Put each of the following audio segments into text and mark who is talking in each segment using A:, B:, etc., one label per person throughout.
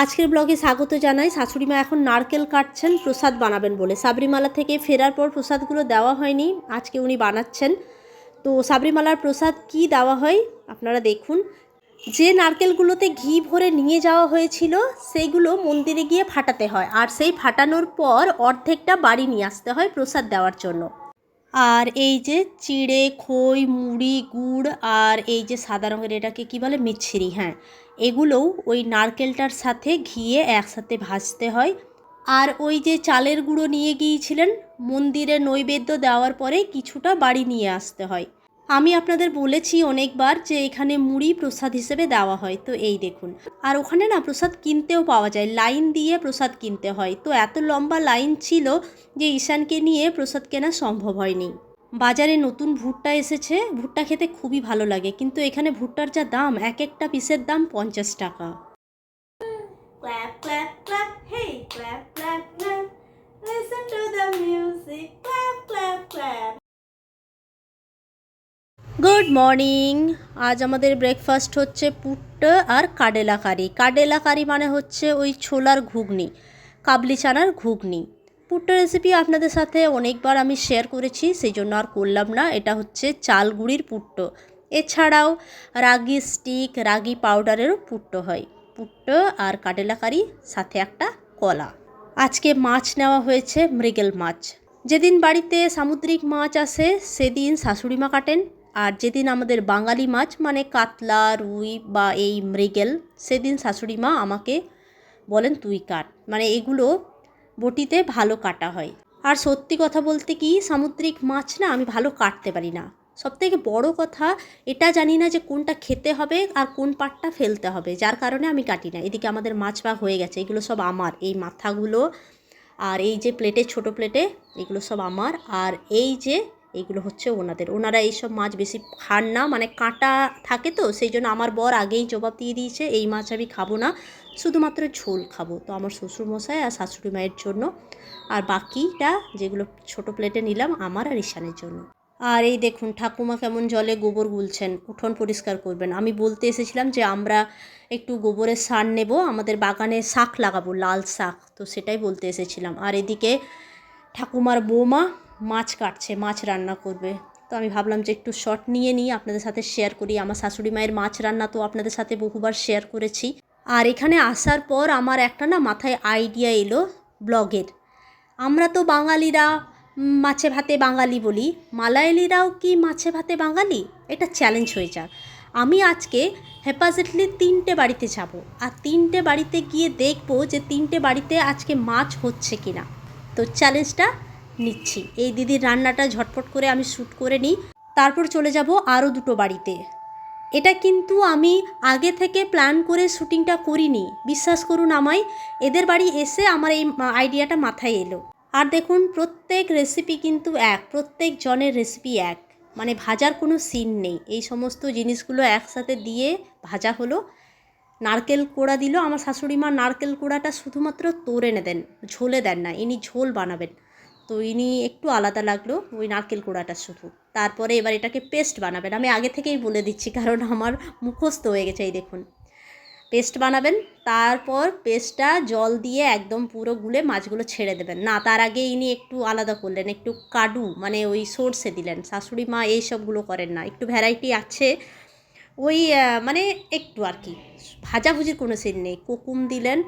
A: আজকের ব্লগে স্বাগত জানাই। শাশুড়িমা এখন নারকেল কাটছেন প্রসাদ বানাবেন বলে। সাবরিমালা থেকে ফেরার পর প্রসাদগুলো দেওয়া হয়নি, আজকে উনি বানাচ্ছেন। তো সাবরিমালার প্রসাদ কি দেওয়া হয় আপনারা দেখুন। যে নারকেলগুলোতে ঘি ভরে নিয়ে যাওয়া হয়েছিল সেইগুলো মন্দিরে গিয়ে ফাটাতে হয়, আর সেই ফাটানোর পর অর্ধেকটা বাড়ি নিয়ে আসতে হয় প্রসাদ দেওয়ার জন্য। আর এই যে চিড়ে, খই, মুড়ি, গুড় আর এই যে সাদা রঙের এটাকে কি বলে, মিছরি, হ্যাঁ, এগুলোও ওই নারকেলটার সাথে ঘিয়ে একসাথে ভাজতে হয়। আর ওই যে চালের গুঁড়ো নিয়ে গিয়েছিলেন মন্দিরে নৈবেদ্য দেওয়ার পরে কিছুটা বাড়ি নিয়ে আসতে হয়। আমি আপনাদের বলেছি অনেকবার যে এখানে মুড়ি প্রসাদ হিসেবে দেওয়া হয়, তো এই দেখুন। আর ওখানে না প্রসাদ কিনতেও পাওয়া যায়, লাইন দিয়ে প্রসাদ কিনতে হয়। তো এত লম্বা লাইন ছিল যে ঈশানকে নিয়ে প্রসাদ কেনা সম্ভব হয়নি। বাজারে নতুন ভুট্টা এসেছে, ভুট্টা খেতে খুবই ভালো লাগে, কিন্তু এখানে ভুট্টার যা দাম, এক একটা পিসের দাম 50 টাকা। Clap, clap, clap, hey, clap, clap, clap. Listen to the music, clap, clap, clap. Good morning. আজ আমাদের ব্রেকফাস্ট হচ্ছে পুট্ট আর কাডেলা কারি। কাডেলা কারি মানে হচ্ছে ওই ছোলার ঘুগনি, কাবলি চানার ঘুগনি। পুট্ট রেসিপি আপনাদের সাথে অনেকবার আমি শেয়ার করেছি, সেই জন্য আর করলাম না। এটা হচ্ছে চাল গুঁড়ির পুট্ট, এছাড়াও রাগি স্টিক, রাগি পাউডারেরও পুট্ট হয়। পুট্ট আর কাডেলা কারি, সাথে একটা কলা। আজকে মাছ নেওয়া হয়েছে, মৃগেল মাছ। যেদিন বাড়িতে সামুদ্রিক মাছ আসে সেদিন শাশুড়িমা কাটেন, আর যেদিন আমাদের বাঙালি মাছ মানে কাতলা, রুই বা এই মৃগেল, সেদিন শাশুড়িমা আমাকে বলেন তুই কাট, মানে এগুলো বটিতে ভালো কাটা হয়। আর সত্যি কথা বলতে কি, সামুদ্রিক মাছ না আমি ভালো কাটতে পারি না। সবথেকে বড় কথা, এটা জানি না যে কোনটা খেতে হবে আর কোন পাটটা ফেলতে হবে, যার কারণে আমি কাটি না। এদিকে আমাদের মাছ ভাগ হয়ে গেছে, এগুলো সব আমার, এই মাথাগুলো আর এই যে প্লেটে, ছোট প্লেটে, এগুলো সব আমার। আর এই যে এইগুলো হচ্ছে ওনাদের, ওনারা এইসব মাছ বেশি খান না, মানে কাঁটা থাকে তো, সেই জন্য আমার বর আগেই জবাব দিয়ে দিয়েছে এই মাছ আমি খাবো না, শুধুমাত্র ঝোল খাবো। তো আমার শ্বশুরমশাই আর শাশুড়ি মায়ের জন্য, আর বাকিটা যেগুলো ছোট প্লেটে নিলাম আমার আর ঈশানের জন্য। আর এই দেখুন ঠাকুমা কেমন জলে গোবর গুলছেন, উঠোন পরিষ্কার করবেন। আমি বলতে এসেছিলাম যে আমরা একটু গোবরের সার নেব, আমাদের বাগানে শাক লাগাবো, লাল শাক, তো সেটাই বলতে এসেছিলাম। আর এদিকে ঠাকুমার বৌমা মাছ কাটছে, মাছ রান্না করবে। তো আমি ভাবলাম যে একটু শর্ট নিয়ে নিই, আপনাদের সাথে শেয়ার করি। আমার শাশুড়ি মায়ের মাছ রান্না তো আপনাদের সাথে বহুবার শেয়ার করেছি। আর এখানে আসার পর আমার একটা না মাথায় আইডিয়া এলো ব্লগের। আমরা তো বাঙালিরা মাছে ভাতে বাঙালি বলি, মালায়ালিরাও কি মাছে ভাতে বাঙালি? এটা চ্যালেঞ্জ হয়ে যাক। আমি আজকে হেপাজেটলি 3টে বাড়িতে যাব, আর 3টে বাড়িতে গিয়ে দেখবো যে 3টে বাড়িতে আজকে মাছ হচ্ছে কি না। তো চ্যালেঞ্জটা নিচ্ছি। এই দিদির রান্নাটা ঝটপট করে আমি শ্যুট করে নিই, তারপর চলে যাব আরও 2টো বাড়িতে। এটা কিন্তু আমি আগে থেকে প্ল্যান করে শ্যুটিংটা করিনি, বিশ্বাস করুন আমায়। এদের বাড়ি এসে আমার এই আইডিয়াটা মাথায় এলো। আর দেখুন প্রত্যেক রেসিপি কিন্তু এক, প্রত্যেক জনের রেসিপি এক, মানে ভাজার কোনো সিন নেই। এই সমস্ত জিনিসগুলো একসাথে দিয়ে ভাজা হলো। নারকেল কোড়া দিল আমার শাশুড়ি মা, নারকেল কোড়াটা শুধুমাত্র তোড়ে এনে দেন, ঝোলে দেন না, ইনি ঝোল বানাবেন। তো ইনি একটু আলাদা লাগলো ওই নারকেল কোড়াটা শুধু। তারপরে এবার এটাকে পেস্ট বানাবেন, আমি আগে থেকেই বলে দিচ্ছি কারণ আমার মুখস্থ হয়ে গেছে। এই দেখুন পেস্ট বানাবেন, তারপর পেস্টটা জল দিয়ে একদম পুরো গুলে মাছগুলো ছেড়ে দেবেন। না, তার আগে ইনি একটু আলাদা করলেন, একটু কাডু মানে ওই সর্ষে দিলেন। শাশুড়ি মা এইসবগুলো করেন না, একটু ভ্যারাইটি আছে ওই মানে একটু আর কি, ভাজাভুজির কোনো সিন নেই। কুকুম দিলেন,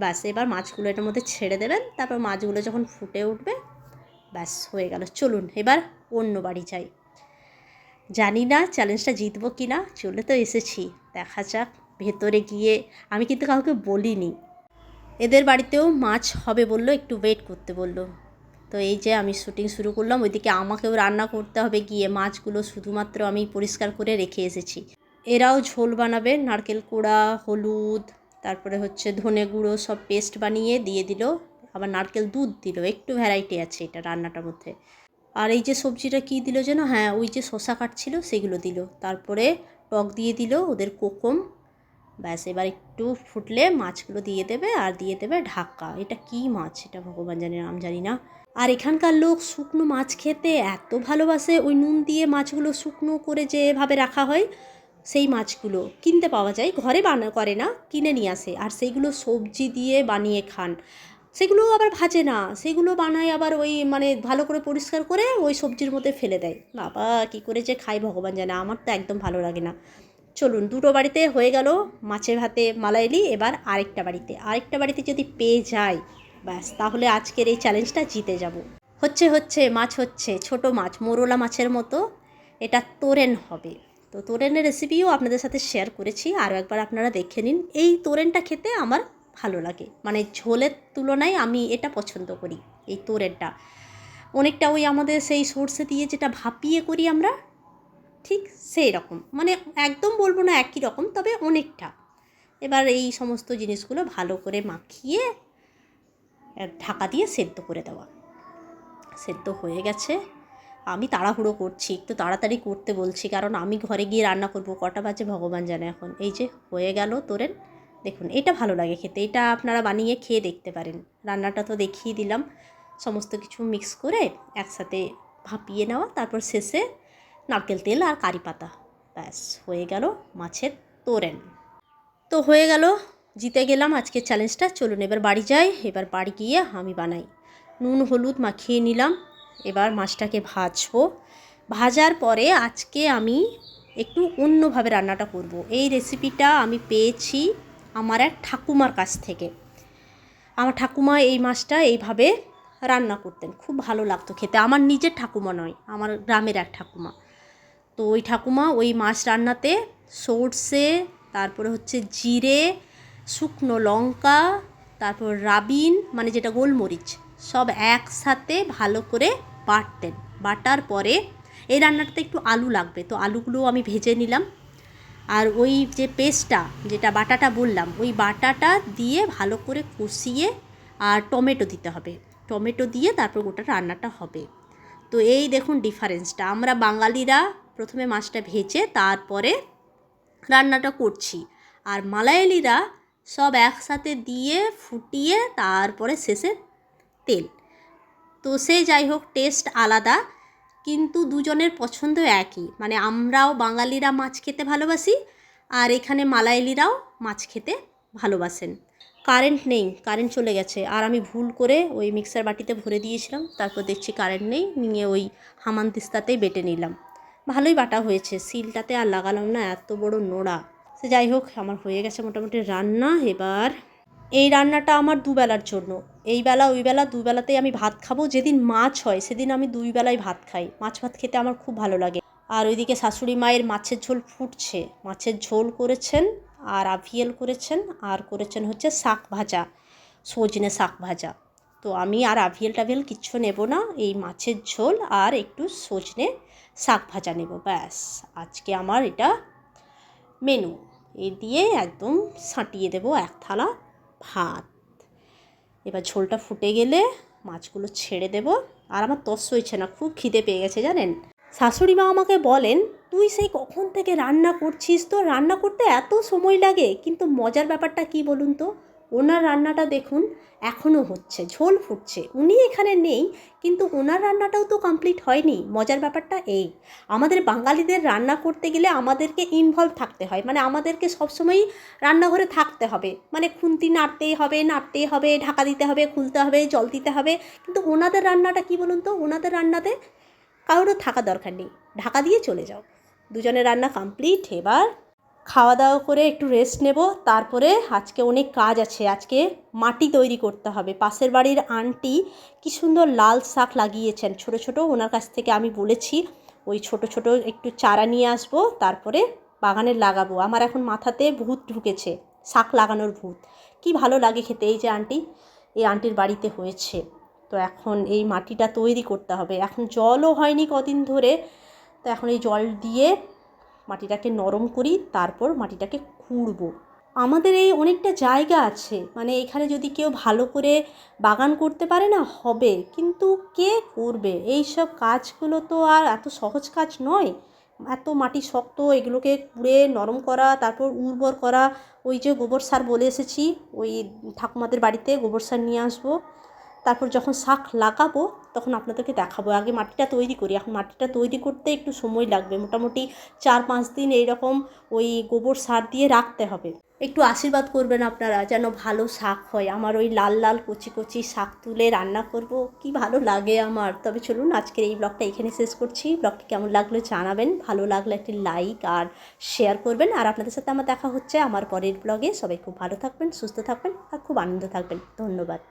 A: ব্যাস। এবার মাছগুলো এটার মধ্যে ছেড়ে দেবেন, তারপর মাছগুলো যখন ফুটে উঠবে ব্যাস হয়ে গেল। চলুন এবার অন্য বাড়ি যাই। জানি না চ্যালেঞ্জটা জিতবো কি না, চলে তো এসেছি, দেখা যাক। ভেতরে গিয়ে আমি কিন্তু কাউকে বলিনি, এদের বাড়িতেও মাছ হবে বললো, একটু ওয়েট করতে বললো। তো এই যে আমি শ্যুটিং শুরু করলাম, ওইদিকে আমাকেও রান্না করতে হবে গিয়ে। মাছগুলো শুধুমাত্র আমি পরিষ্কার করে রেখে এসেছি। এরাও ঝোল বানাবে, নারকেল কোড়া, হলুদ, তারপরে হচ্ছে ধনে গুঁড়ো সব পেস্ট বানিয়ে দিয়ে দিল, আবার নারকেল দুধ দিল। একটু ভ্যারাইটি আছে এটা রান্নাটার মধ্যে। আর এই যে সবজিটা কী দিল যেন, হ্যাঁ ওই যে শসা কাটছিল সেগুলো দিল, তারপরে টক দিয়ে দিল ওদের কোকম। ব্যাস এবার একটু ফুটলে মাছগুলো দিয়ে দেবে, আর দিয়ে দেবে ঢাকা। এটা কি মাছ এটা ভগবান জানে, নাম জানি না। আর এখানকার লোক শুকনো মাছ খেতে এত ভালোবাসে, ওই নুন দিয়ে মাছগুলো শুকনো করে যেভাবে রাখা হয় সেই মাছগুলো কিনতে পাওয়া যায়, ঘরে করে না, কিনে নিয়ে আসে, আর সেইগুলো সবজি দিয়ে বানিয়ে খান। সেগুলো আবার ভাজে না, সেগুলো বানায় আবার ওই মানে ভালো করে পরিষ্কার করে ওই সবজির মধ্যে ফেলে দেয়। বাবা কী করে যে খাই ভগবান জানে, আমার তো একদম ভালো লাগে না। চলুন, দুটো বাড়িতে হয়ে গেল মাছে ভাতে মালাইলি, এবার আরেকটা বাড়িতে যদি পেয়ে যাই ব্যাস, তাহলে আজকের এই চ্যালেঞ্জটা জিতে যাব। হচ্ছে মাছ হচ্ছে, ছোট মাছ, মোরলা মাছের মতো, এটা তোরেন হবে। তো তোরেনের রেসিপিও আপনাদের সাথে শেয়ার করেছি, আরও একবার আপনারা দেখে নিন। এই তোরেনটা খেতে আমার ভালো লাগে, মানে ঝোলের তুলনায় আমি এটা পছন্দ করি, এই তোরেনটা। অনেকটা ওই আমাদের সেই সর্ষে দিয়ে যেটা ভাপিয়ে করি আমরা, ঠিক সেই রকম, মানে একদম বলবো না একই রকম, তবে অনেকটা। এবার এই সমস্ত জিনিসগুলো ভালো করে মাখিয়ে ঢাকা দিয়ে সেদ্ধ করে দেওয়া। সেদ্ধ হয়ে গেছে, আমি তাড়াহুড়ো করছি, একটু তাড়াতাড়ি করতে বলছি, কারণ আমি ঘরে গিয়ে রান্না করব, কটা বাজে ভগবান জানে এখন। এই যে হয়ে গেল তোরেন, দেখুন এটা ভালো লাগে খেতে, এটা আপনারা বানিয়ে খেয়ে দেখতে পারেন। রান্নাটা তো দেখিয়ে দিলাম, সমস্ত কিছু মিক্স করে একসাথে ভাপিয়ে নেওয়া, তারপর শেষে নারকেল তেল আর কারি পাতা, ব্যাস হয়ে গেল মাছের তোরেন। তো হয়ে গেল, জিতে গেলাম আজকের চ্যালেঞ্জটা। চলুন এবার বাড়ি যাই, এবার বাড়ি গিয়ে আমি বানাই। নুন হলুদ মাখিয়ে নিলাম, এবার মাছটাকে ভাজবো। ভাজার পরে আজকে আমি একটু অন্যভাবে রান্নাটা করব। এই রেসিপিটা আমি পেয়েছি আমার এক ঠাকুমার কাছ থেকে। আমার ঠাকুমা এই মাছটা এইভাবে রান্না করতেন, খুব ভালো লাগতো খেতে। আমার নিজের ঠাকুমা নয়, আমার গ্রামের এক ঠাকুমা। তো ওই ঠাকুমা ওই মাছ রান্নাতে সর্ষে, তারপরে হচ্ছে জিরে, শুকনো লঙ্কা, তারপর রাবিন মানে যেটা গোলমরিচ, সব একসাথে ভালো করে বাটতেন। বাটার পরে এই রান্নাটাতে একটু আলু লাগবে, তো আলুগুলো আমি ভেজে নিলাম। আর ওই যে পেস্টটা, যেটা বাটাটা বললাম, ওই বাটাটা দিয়ে ভালো করে কষিয়ে, আর টমেটো দিতে হবে, টমেটো দিয়ে তারপর গোটা রান্নাটা হবে। তো এই দেখুন ডিফারেন্সটা, আমরা বাঙালিরা প্রথমে মাছটা ভেজে তারপরে রান্নাটা করছি, আর মালায়ালিরা সব একসাথে দিয়ে ফুটিয়ে তারপরে শেষে তেল। তো সে যাই হোক, টেস্ট আলাদা, কিন্তু দুজনের পছন্দ একই, মানে আমরাও বাঙালিরা মাছ খেতে ভালোবাসি, আর এখানে মালায়ালিরাও মাছ খেতে ভালোবাসেন। কারেন্ট নেই, কারেন্ট চলে গেছে, আর আমি ভুল করে ওই মিক্সার বাটিতে ভরে দিয়েছিলাম, তারপর দেখছি কারেন্ট নেই, নিয়ে ওই হামানদিস্তাতেই বেটে নিলাম। ভালোই বাটা হয়েছে, সিলটাতে আর লাগালাম না, এত বড় নোড়া। সে যাই হোক, আমার হয়ে গেছে মোটামুটি রান্না। এবার এই রান্নাটা আমার দুবেলার জন্য, এই বেলা ওই বেলা দুবেলাতেই আমি ভাত খাবো। যেদিন মাছ হয় সেদিন আমি দুই বেলায় ভাত খাই, মাছ ভাত খেতে আমার খুব ভালো লাগে। আর ওইদিকে শাশুড়ি মায়ের মাছের ঝোল ফুটছে, মাছের ঝোল করেছেন, আর আভিয়েল করেছেন, আর করেছেন হচ্ছে শাক ভাজা, সজনে শাক ভাজা। তো আমি আর আভিয়েল টাভিয়েল কিচ্ছু নেব না, এই মাছের ঝোল আর একটু সজনে শাক ভাজা নেব, ব্যাস আজকে আমার এটা মেনু। এই দিয়ে একদম সাঁটিয়ে দেবো এক থালা ভাত। এবার ঝোলটা ফুটে গেলে মাছগুলো ছেড়ে দেব, আর আমার তস হয়েছে না, খুব খিদে পেয়ে গেছে জানেন। শাশুড়ি মা আমাকে বলেন, তুই সেই কখন থেকে রান্না করছিস, তো রান্না করতে এত সময় লাগে, কিন্তু মজার ব্যাপারটা কি বলুন তো, ওনার রান্নাটা দেখুন এখনও হচ্ছে, ঝোল ফুটছে, উনি এখানে নেই, কিন্তু ওনার রান্নাটাও তো কমপ্লিট হয়নি। মজার ব্যাপারটা এই, আমাদের বাঙালিদের রান্না করতে গেলে আমাদেরকে ইনভলভ থাকতে হয়, মানে আমাদেরকে সবসময়ই রান্নাঘরে থাকতে হবে, মানে খুন্তি নাড়তেই হবে, ঢাকা দিতে হবে, খুলতে হবে, জল দিতে হবে। কিন্তু ওনাদের রান্নাটা কি বলুন তো, ওনাদের রান্নাতে কারোরও থাকা দরকার নেই, ঢাকা দিয়ে চলে যাও। দুজনের রান্না কমপ্লিট, এবার খাওয়া দাওয়া করে একটু রেস্ট নেব। তারপরে আজকে অনেক কাজ আছে, আজকে মাটি তৈরি করতে হবে। পাশের বাড়ির আন্টি কি সুন্দর লাল শাক লাগিয়েছেন ছোট ছোট, ওনার কাছ থেকে আমি বলেছি ওই ছোট ছোট একটু চারা নিয়ে আসবো, তারপরে বাগানে লাগাবো। আমার এখন মাথাতে ভূত ঢুকেছে, শাক লাগানোর ভূত, কি ভালো লাগে খেতে। এই যে আন্টি, এই আন্টির বাড়িতে হয়েছে, তো এখন এই মাটিটা তৈরি করতে হবে। এখন জলও হয়নি কদিন ধরে, তো এখন এই জল দিয়ে মাটিটাকে নরম করি, তারপর মাটিটাকে খুঁড়বো। আমাদের এই অনেকটা জায়গা আছে, মানে এখানে যদি কেউ ভালো করে বাগান করতে পারে না হবে, কিন্তু কে করবে এই সব কাজগুলো, তো আর এত সহজ কাজ নয়। এত মাটি শক্ত, এগুলোকে কুড়ে নরম করা, তারপর উর্বর করা। ওই যে গোবর সার বলে এসেছি, ওই ঠাকুমাদের বাড়িতে গোবর সার নিয়ে আসবো, তারপর যখন শাক লাগাবো তখন আপনাদেরকে দেখাবো। আগে মাটিটা তৈরি করি। এখন মাটিটা তৈরি করতে একটু সময় লাগবে, মোটামুটি 4-5 দিন এইরকম ওই গোবর সার দিয়ে রাখতে হবে। একটু আশীর্বাদ করবেন আপনারা যেন ভালো শাক হয়। আমার ওই লাল লাল কচি কচি শাক তুলে রান্না করব, কি ভালো লাগে আমার। তবে চলুন আজকের এই ব্লগটা এখানে শেষ করছি। ব্লগটি কেমন লাগলো জানাবেন, ভালো লাগলে একটি লাইক আর শেয়ার করবেন। আর আপনাদের সাথে আমার দেখা হচ্ছে আমার পরের ব্লগে। সবাই খুব ভালো থাকবেন, সুস্থ থাকবেন আর খুব আনন্দ থাকবেন। ধন্যবাদ।